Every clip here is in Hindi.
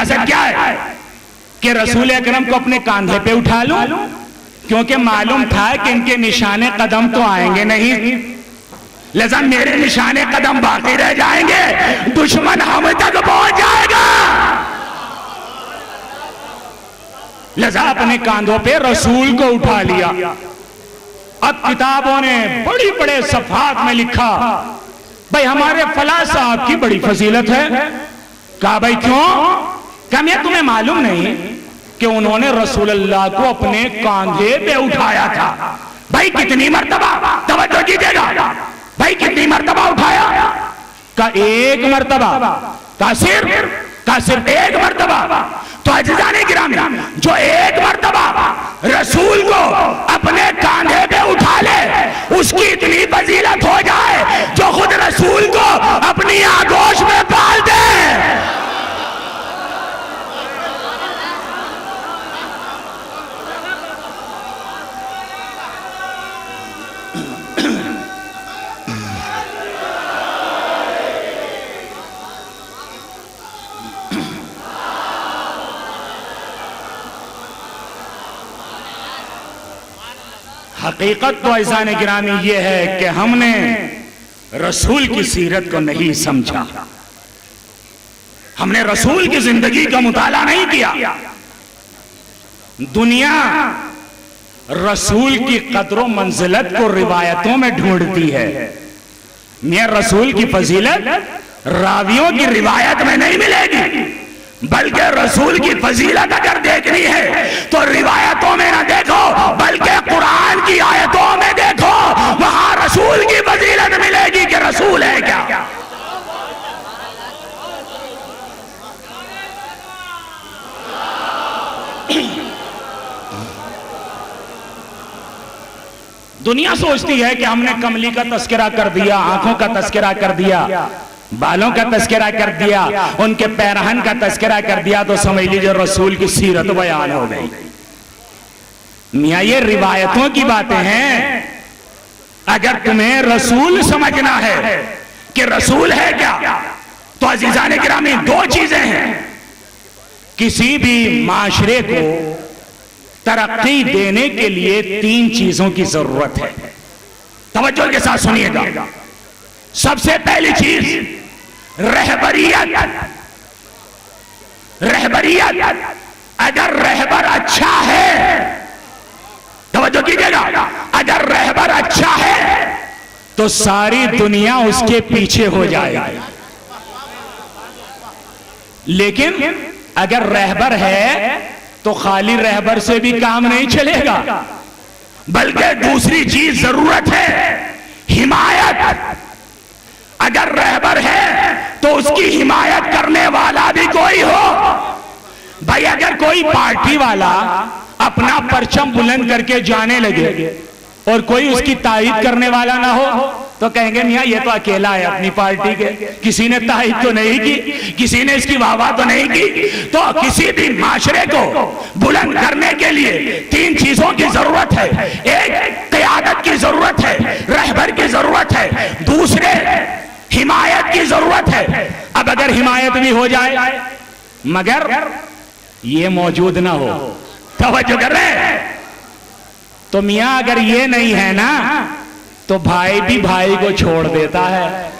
इजाजत क्या है कि रसूल अकरम को अपने कांधे पे उठा लूं, क्योंकि मालूम था कि इनके निशाने कदम तो आएंगे नहीं, लिहाजा मेरे निशाने कदम बाकी रह जाएंगे, दुश्मन हम तक पहुंच जाएगा। लिहाजा अपने कांधों पे रसूल को उठा लिया। अब किताबों ने बड़ी बड़े सफात में लिखा, भाई हमारे फला साहब की बड़ी फजीलत है। कहा भाई क्यों? क्या तुम्हें मालूम नहीं कि उन्होंने रसूलुल्लाह को अपने कांधे पे उठाया था? भाई कितनी मर्तबा? तवज्जो कीजिएगा, भाई कितनी मर्तबा उठाया? का एक मर्तबा। का सिर्फ एक मर्तबा। तो अज़ीज़ाने गिरामी, जो एक मर्तबा रसूल को अपने कांधे पे उठा ले, उसकी इतनी फजीलत हो जाए जो खुद रसूल को अपनी आगोश में पाल दे। हकीकत तो ऐसाने गिरामी ये है कि हमने रसूल की सीरत को नहीं समझा, हमने रसूल की जिंदगी का मुताला नहीं किया। दुनिया रसूल की कदर मंजिलत को रिवायतों में ढूंढती है। मियां रसूल की फजीलत रावियों की रिवायत में नहीं मिलेगी, बल्कि रसूल की फजीलत अगर देखनी है तो रिवायतों में ना देखो, बल्कि कुरान की आयतों में देखो, वहां रसूल की फजीलत मिलेगी कि रसूल है क्या। दुनिया सोचती है कि हमने कमली का तस्करा कर दिया, आंखों का तस्करा कर दिया, बालों का तस्करा कर दिया, उनके पैरहन का तस्करा कर दिया, तो समझ लीजिए रसूल की सीरत बयान हो गई। मियां ये रिवायतों की बातें हैं। अगर तुम्हें रसूल समझना है कि रसूल है क्या, तो अज़ीज़ाने गिरामी दो चीजें हैं। किसी भी माशरे को तरक्की देने के लिए तीन चीजों की जरूरत है। तवज्जो के साथ सुनिएगा। सबसे पहली चीज रहबरियत। रहबरियत, अगर रहबर अच्छा है, तवज्जो कीजिएगा, अगर रहबर अच्छा है तो सारी दुनिया उसके पीछे हो जाएगी। लेकिन अगर रहबर है तो खाली रहबर से भी काम नहीं चलेगा, बल्कि दूसरी चीज जरूरत है, हिमायत। अगर रहबर है तो उसकी हिमायत करने वाला भी कोई हो। भाई अगर कोई पार्टी वाला अपना परचम बुलंद करके जाने लगे और कोई उसकी तारीफ करने वाला ना हो, तो कहेंगे मियां ये तो अकेला है अपनी पार्टी के, किसी ने तारीफ तो नहीं की, किसी ने इसकी वाहवाह तो नहीं की। तो किसी भी माशरे को बुलंद करने के लिए तीन चीजों की जरूरत है। एक क़यादत की जरूरत है, रहबर की जरूरत है, दूसरे हिमायत की जरूरत है। अब अगर हिमायत भी हो जाए मगर ये मौजूद ना हो, तवज्जो कर रहे हैं, तो मियां अगर ये नहीं है ना तो भाई भी भाई को छोड़ देता है,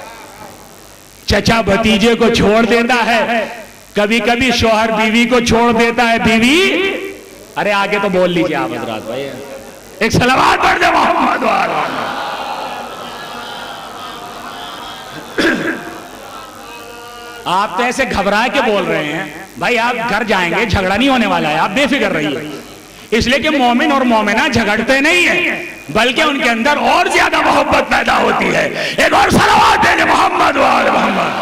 चचा भतीजे को छोड़ देता है, कभी कभी शौहर बीवी को छोड़ देता है, बीवी। अरे आगे तो बोल लीजिए आप हज़रात भाई, एक सलावत पढ़ दे मोहम्मद वाला। आप तो ऐसे घबरा के बोल रहे हैं भाई, आप घर जाएंगे झगड़ा नहीं होने वाला है, आप बेफिक्र रहिए। इसलिए कि मोमिन और मोमिना झगड़ते नहीं है, बल्कि उनके अंदर और ज्यादा मोहब्बत पैदा होती है। एक और सलावत है मोहम्मद वाले मोहम्मद।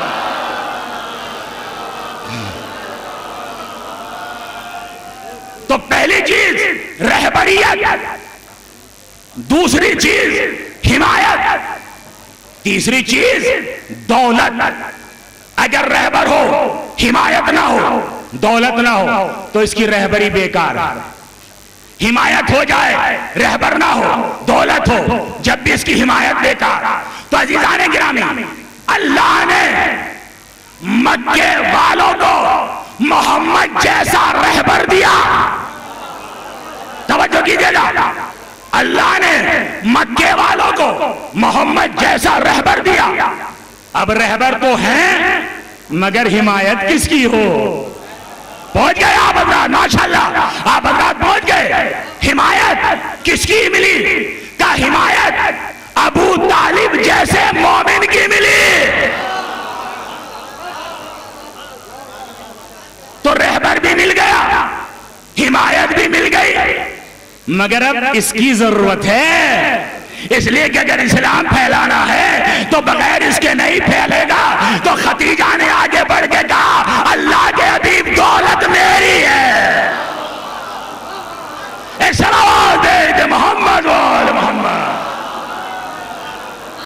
तो पहली चीज रहबरियत, दूसरी चीज हिमायत, तीसरी चीज दौलत। अगर रहबर हो, हिमायत ना हो, दौलत ना हो, तो इसकी रहबरी बेकार। हिमायत हो जाए, रहबर ना हो, दौलत हो, जब भी इसकी हिमायत बेकार। तो अज़ीज़ाने गिरामी, अल्लाह ने मक्के वालों को मोहम्मद जैसा रहबर दिया। तवज्जो कीजिएगा, अल्लाह ने मक्के वालों को मोहम्मद जैसा रहबर दिया। अब रहबर तो हैं, मगर हिमायत किसकी हो? पहुंच गए आप हजरात, माशाल्लाह आप हजरात पहुंच गए। हिमायत किसकी मिली? का हिमायत अबू तालिब जैसे मोमिन की मिली। तो रहबर भी मिल गया, हिमायत भी मिल गई, मगर अब इसकी जरूरत है। इसलिए कि अगर इस्लाम फैलाना है तो बगैर इसके नहीं फैलेगा। तो खतीजा ने आगे बढ़ के कहा, अल्लाह के हबीब दौलत